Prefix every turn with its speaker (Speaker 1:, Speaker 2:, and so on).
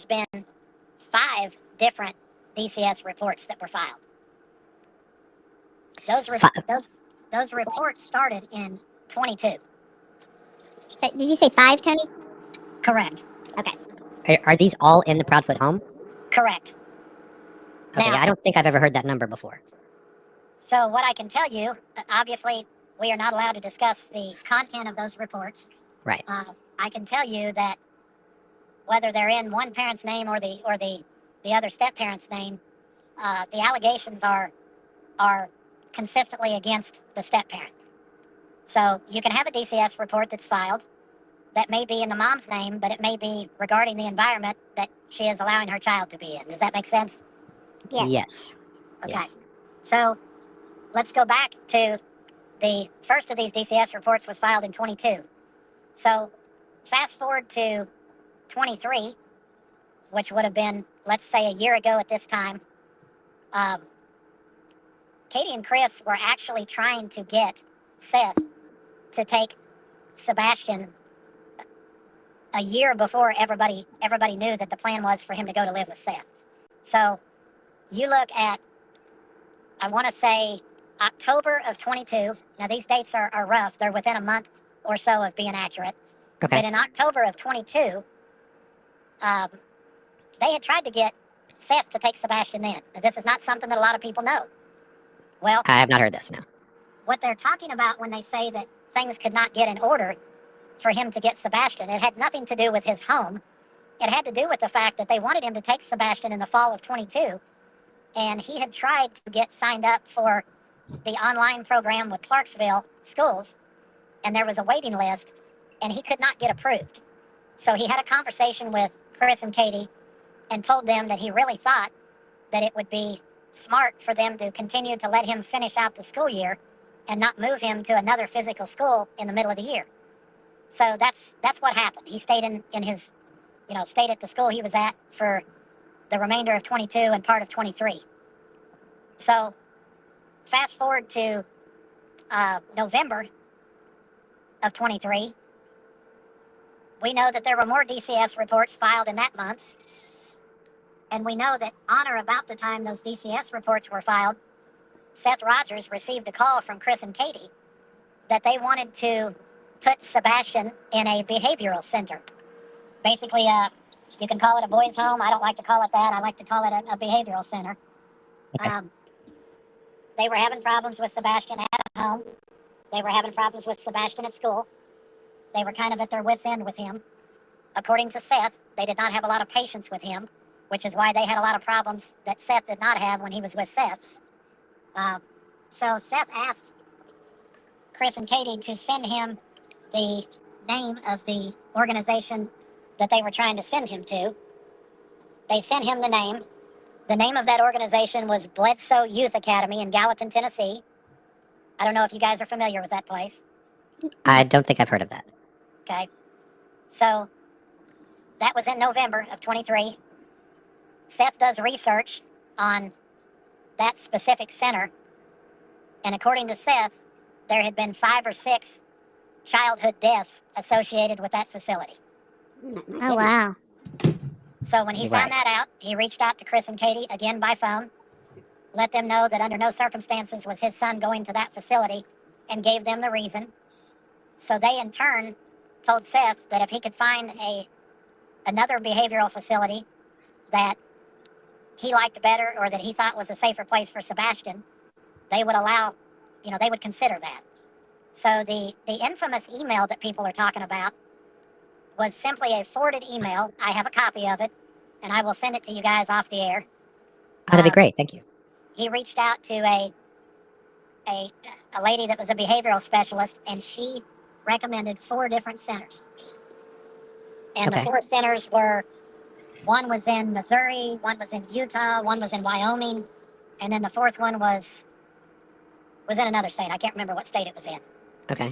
Speaker 1: been 5 different DCS reports that were filed. Those reports started in 22.
Speaker 2: So, did you say 5, Tony?
Speaker 1: Correct.
Speaker 2: Okay.
Speaker 3: Are these all in the Proudfoot home?
Speaker 1: Correct.
Speaker 3: Okay,
Speaker 1: Now,
Speaker 3: I don't think I've ever heard that number before.
Speaker 1: so what I can tell you, obviously, we are not allowed to discuss the content of those reports.
Speaker 3: Right.
Speaker 1: I can tell you that whether they're in one parent's name or the other step parent's name, the allegations are consistently against the step parent. So you can have a DCS report that's filed that may be in the mom's name, but it may be regarding the environment that she is allowing her child to be in. Does that make sense?
Speaker 3: Yes.
Speaker 1: Okay.
Speaker 3: Yes.
Speaker 1: So let's go back to the first of these DCS reports was filed in 22. So fast forward to 23, which would have been, let's say, a year ago at this time. Katie and Chris were actually trying to get Seth to take Sebastian a year before everybody knew that the plan was for him to go to live with Seth. So you look at, I want to say, October of 22. Now, these dates are rough. They're within a month or so of being accurate.
Speaker 3: Okay.
Speaker 1: But in October of 22, they had tried to get Seth to take Sebastian then. Now, this is not something that a lot of people know. Well,
Speaker 3: I have not heard this, no.
Speaker 1: what they're talking about when they say that things could not get in order for him to get Sebastian, it had nothing to do with his home. It had to do with the fact that they wanted him to take Sebastian in the fall of 22, and he had tried to get signed up for the online program with Clarksville schools, and there was a waiting list, and he could not get approved. So he had a conversation with Chris and Katie and told them that he really thought that it would be smart for them to continue to let him finish out the school year and not move him to another physical school in the middle of the year. So that's what happened. He stayed in his, stayed at the school he was at for the remainder of 22 and part of 23. So fast forward to November of 23, we know that there were more DCS reports filed in that month. And we know that on or about the time those DCS reports were filed, Seth Rogers received a call from Chris and Katie that they wanted to put Sebastian in a behavioral center. Basically, you can call it a boys' home. I don't like to call it that. I like to call it a behavioral center.
Speaker 3: Okay.
Speaker 1: They were having problems with Sebastian at home. They were having problems with Sebastian at school. They were kind of at their wits' end with him. According to Seth, they did not have a lot of patience with him, which is why they had a lot of problems that Seth did not have when he was with Seth. So Seth asked Chris and Katie to send him the name of the organization that they were trying to send him to. They sent him the name. The name of that organization was Bledsoe Youth Academy in Gallatin, Tennessee. I don't know if you guys are familiar with that place.
Speaker 3: I don't think I've heard of that.
Speaker 1: Okay. So that was in November of 23. Seth does research on that specific center. And according to Seth, there had been 5 or 6 childhood deaths associated with that facility.
Speaker 2: Oh, wow.
Speaker 1: So when he found that out, he reached out to Chris and Katie again by phone, let them know that under no circumstances was his son going to that facility, and gave them the reason. So they in turn told Seth that if he could find another behavioral facility that he liked better or that he thought was a safer place for Sebastian, they would allow, they would consider that. So the infamous email that people are talking about was simply a forwarded email. I have a copy of it, and I will send it to you guys off the air.
Speaker 3: Oh, that'd be great. Thank you.
Speaker 1: He reached out to a lady that was a behavioral specialist, and she recommended 4 different centers. And
Speaker 3: Okay.
Speaker 1: the 4 centers were, one was in Missouri, one was in Utah, one was in Wyoming, and then the 4th one was in another state. I can't remember what state it was in.
Speaker 3: Okay.